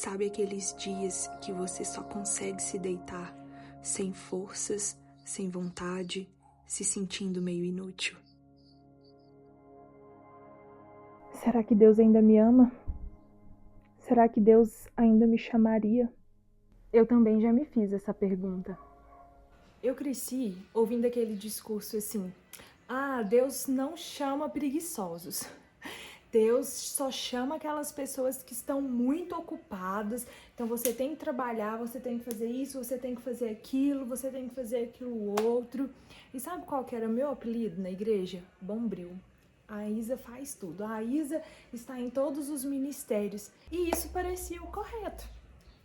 Sabe aqueles dias que você só consegue se deitar sem forças, sem vontade, se sentindo meio inútil? Será que Deus ainda me ama? Será que Deus ainda me chamaria? Eu também já me fiz essa pergunta. Eu cresci ouvindo aquele discurso assim: Deus não chama preguiçosos. Deus só chama aquelas pessoas que estão muito ocupadas. Então você tem que trabalhar, você tem que fazer isso, você tem que fazer aquilo, você tem que fazer aquilo outro. E sabe qual que era o meu apelido na igreja? Bombril. A Isa faz tudo. A Isa está em todos os ministérios. E isso parecia o correto.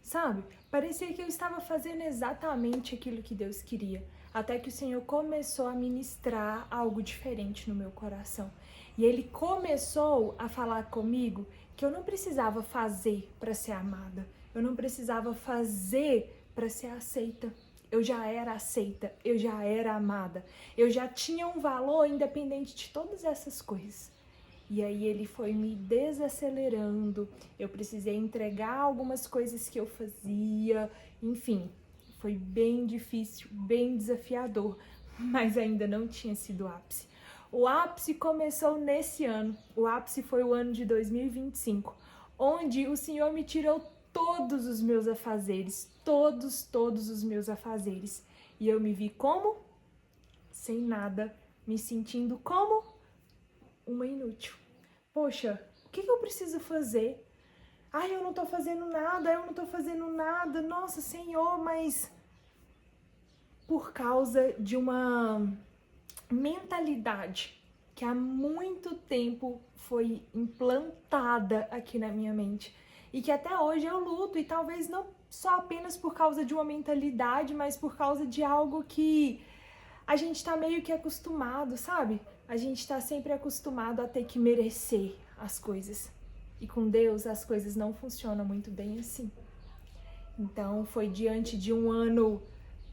Sabe? Parecia que eu estava fazendo exatamente aquilo que Deus queria. Até que o Senhor começou a ministrar algo diferente no meu coração. E Ele começou a falar comigo que eu não precisava fazer para ser amada. Eu não precisava fazer para ser aceita. Eu já era aceita, eu já era amada. Eu já tinha um valor independente de todas essas coisas. E aí ele foi me desacelerando, eu precisei entregar algumas coisas que eu fazia, enfim, foi bem difícil, bem desafiador, mas ainda não tinha sido o ápice. O ápice começou nesse ano, o ápice foi o ano de 2025, onde o Senhor me tirou todos os meus afazeres, todos os meus afazeres. E eu me vi como? Sem nada, me sentindo como? Uma inútil. Poxa, o que eu preciso fazer? Eu não tô fazendo nada. Nossa, Senhor, mas por causa de uma mentalidade que há muito tempo foi implantada aqui na minha mente e que até hoje eu luto, e talvez não só apenas por causa de uma mentalidade, mas por causa de algo que a gente tá meio que acostumado, sabe? A gente tá sempre acostumado a ter que merecer as coisas. E com Deus as coisas não funcionam muito bem assim. Então foi diante de um ano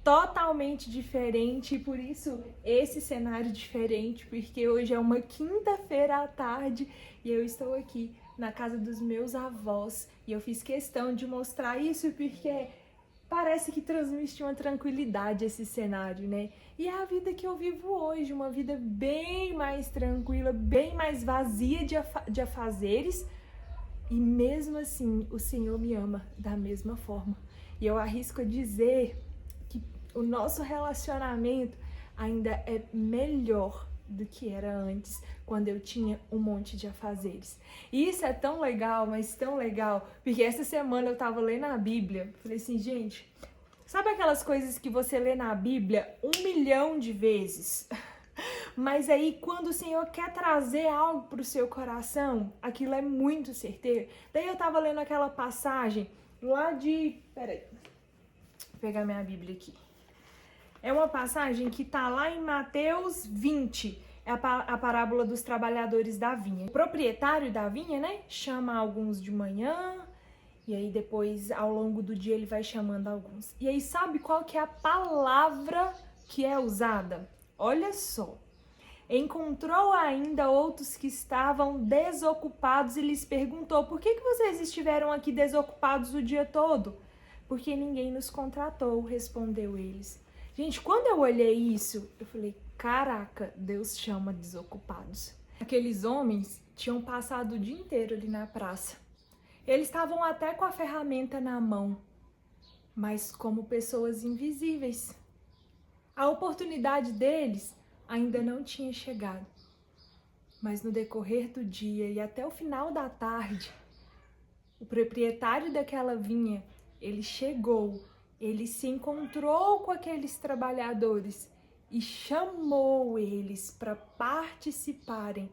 totalmente diferente, e por isso esse cenário diferente, porque hoje é uma quinta-feira à tarde e eu estou aqui na casa dos meus avós e eu fiz questão de mostrar isso porque parece que transmite uma tranquilidade esse cenário, né? E é a vida que eu vivo hoje, uma vida bem mais tranquila, bem mais vazia de afazeres. E mesmo assim, o Senhor me ama da mesma forma. E eu arrisco a dizer que o nosso relacionamento ainda é melhor do que era antes, quando eu tinha um monte de afazeres. E isso é tão legal, mas tão legal, porque essa semana eu tava lendo a Bíblia, falei assim, gente, sabe aquelas coisas que você lê na Bíblia 1 milhão de vezes? Mas aí, quando o Senhor quer trazer algo pro seu coração, aquilo é muito certeiro. Daí eu tava lendo aquela passagem lá de... Peraí, vou pegar minha Bíblia aqui. É uma passagem que tá lá em Mateus 20. É a parábola dos trabalhadores da vinha. O proprietário da vinha, né, chama alguns de manhã, e aí depois, ao longo do dia, ele vai chamando alguns. E aí, sabe qual que é a palavra que é usada? Olha só. Encontrou ainda outros que estavam desocupados e lhes perguntou: por que vocês estiveram aqui desocupados o dia todo? Porque ninguém nos contratou, respondeu eles. Gente, quando eu olhei isso, eu falei, caraca, Deus chama desocupados. Aqueles homens tinham passado o dia inteiro ali na praça. Eles estavam até com a ferramenta na mão, mas como pessoas invisíveis. A oportunidade deles ainda não tinha chegado. Mas no decorrer do dia e até o final da tarde, o proprietário daquela vinha, ele chegou, ele se encontrou com aqueles trabalhadores e chamou eles para participarem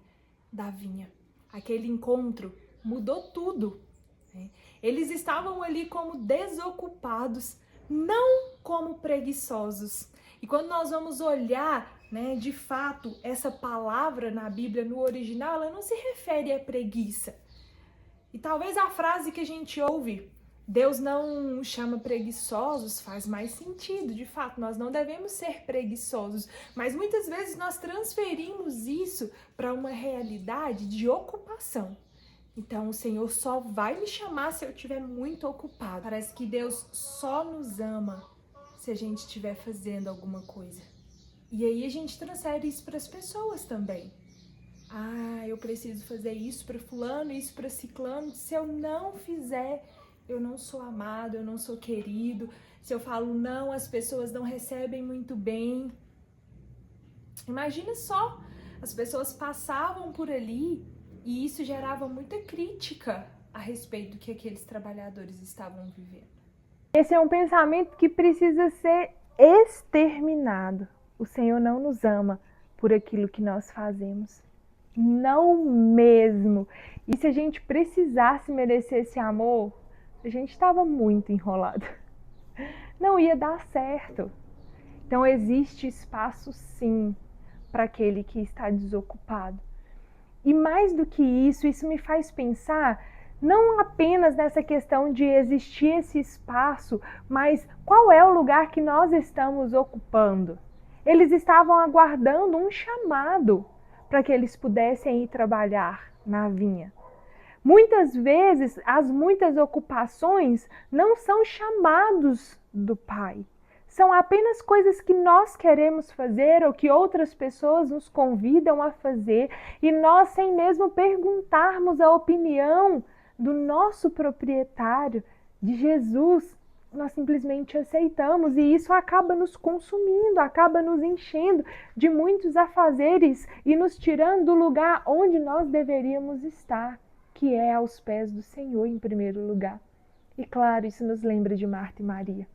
da vinha. Aquele encontro mudou tudo, né? Eles estavam ali como desocupados, não como preguiçosos. E quando nós vamos olhar, né, de fato, essa palavra na Bíblia, no original, ela não se refere à preguiça. E talvez a frase que a gente ouve, Deus não chama preguiçosos, faz mais sentido. De fato, nós não devemos ser preguiçosos, mas muitas vezes nós transferimos isso para uma realidade de ocupação. Então o Senhor só vai me chamar se eu estiver muito ocupado. Parece que Deus só nos ama se a gente estiver fazendo alguma coisa. E aí a gente transfere isso para as pessoas também. Ah, eu preciso fazer isso para fulano, isso para ciclano. Se eu não fizer, eu não sou amado, eu não sou querido. Se eu falo não, as pessoas não recebem muito bem. Imagina só, as pessoas passavam por ali e isso gerava muita crítica a respeito do que aqueles trabalhadores estavam vivendo. Esse é um pensamento que precisa ser exterminado. O Senhor não nos ama por aquilo que nós fazemos. Não mesmo. E se a gente precisasse merecer esse amor, a gente estava muito enrolado. Não ia dar certo. Então existe espaço sim para aquele que está desocupado. E mais do que isso me faz pensar não apenas nessa questão de existir esse espaço, mas qual é o lugar que nós estamos ocupando. Eles estavam aguardando um chamado para que eles pudessem ir trabalhar na vinha. Muitas vezes, as muitas ocupações não são chamados do Pai. São apenas coisas que nós queremos fazer ou que outras pessoas nos convidam a fazer e nós, sem mesmo perguntarmos a opinião do nosso proprietário, de Jesus, nós simplesmente aceitamos e isso acaba nos consumindo, acaba nos enchendo de muitos afazeres e nos tirando do lugar onde nós deveríamos estar, que é aos pés do Senhor em primeiro lugar. E claro, isso nos lembra de Marta e Maria.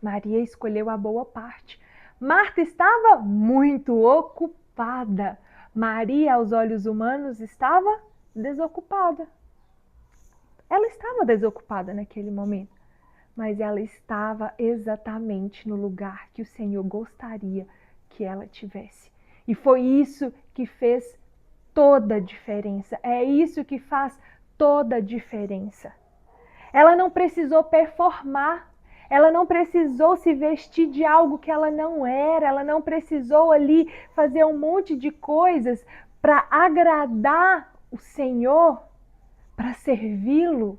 Maria escolheu a boa parte. Marta estava muito ocupada. Maria, aos olhos humanos, estava desocupada. Ela estava desocupada naquele momento, mas ela estava exatamente no lugar que o Senhor gostaria que ela tivesse. E foi isso que fez toda a diferença. É isso que faz toda a diferença. Ela não precisou performar. Ela não precisou se vestir de algo que ela não era, ela não precisou ali fazer um monte de coisas para agradar o Senhor, para servi-lo.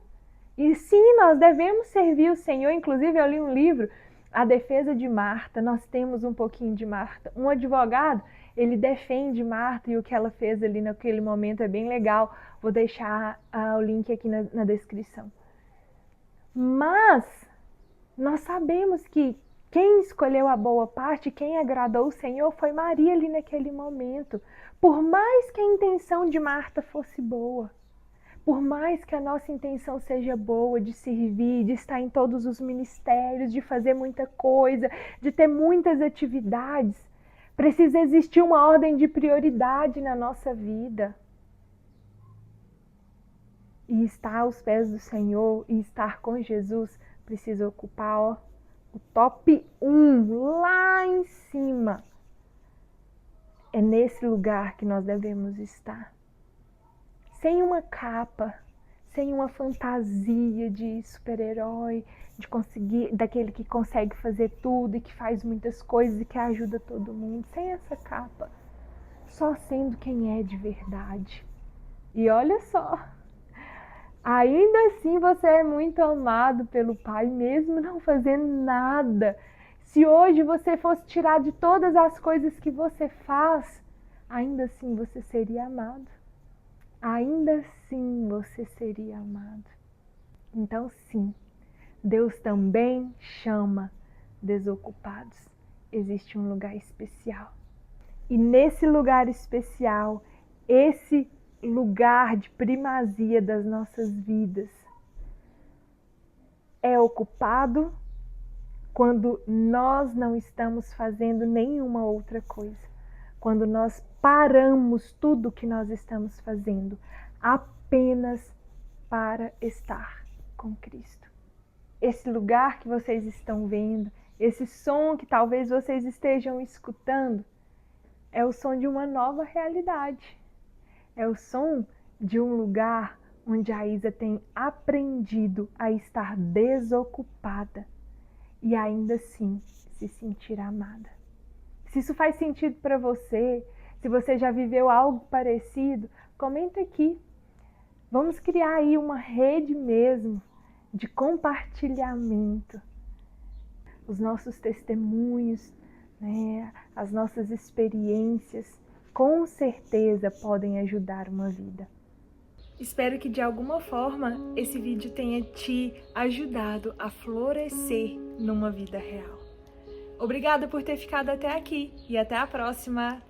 E sim, nós devemos servir o Senhor. Inclusive, eu li um livro, A Defesa de Marta. Nós temos um pouquinho de Marta. Um advogado, ele defende Marta e o que ela fez ali naquele momento é bem legal. Vou deixar o link aqui na descrição. Mas nós sabemos que quem escolheu a boa parte, quem agradou o Senhor foi Maria ali naquele momento. Por mais que a intenção de Marta fosse boa, por mais que a nossa intenção seja boa, de servir, de estar em todos os ministérios, de fazer muita coisa, de ter muitas atividades, precisa existir uma ordem de prioridade na nossa vida. E estar aos pés do Senhor e estar com Jesus precisa ocupar o top 1 lá em cima. É nesse lugar que nós devemos estar. Sem uma capa, sem uma fantasia de super-herói, daquele que consegue fazer tudo e que faz muitas coisas e que ajuda todo mundo. Sem essa capa. Só sendo quem é de verdade. E olha só, ainda assim você é muito amado pelo Pai, mesmo não fazendo nada. Se hoje você fosse tirar de todas as coisas que você faz, ainda assim você seria amado. Ainda assim você seria amado. Então sim, Deus também chama desocupados. Existe um lugar especial. E nesse lugar especial, esse lugar de primazia das nossas vidas é ocupado quando nós não estamos fazendo nenhuma outra coisa. Quando nós paramos tudo o que nós estamos fazendo apenas para estar com Cristo. Esse lugar que vocês estão vendo, esse som que talvez vocês estejam escutando, é o som de uma nova realidade. É o som de um lugar onde a Isa tem aprendido a estar desocupada e ainda assim se sentir amada. Se isso faz sentido para você, se você já viveu algo parecido, comenta aqui. Vamos criar aí uma rede mesmo de compartilhamento. Os nossos testemunhos, né, as nossas experiências, com certeza podem ajudar uma vida. Espero que de alguma forma esse vídeo tenha te ajudado a florescer numa vida real. Obrigada por ter ficado até aqui e até a próxima!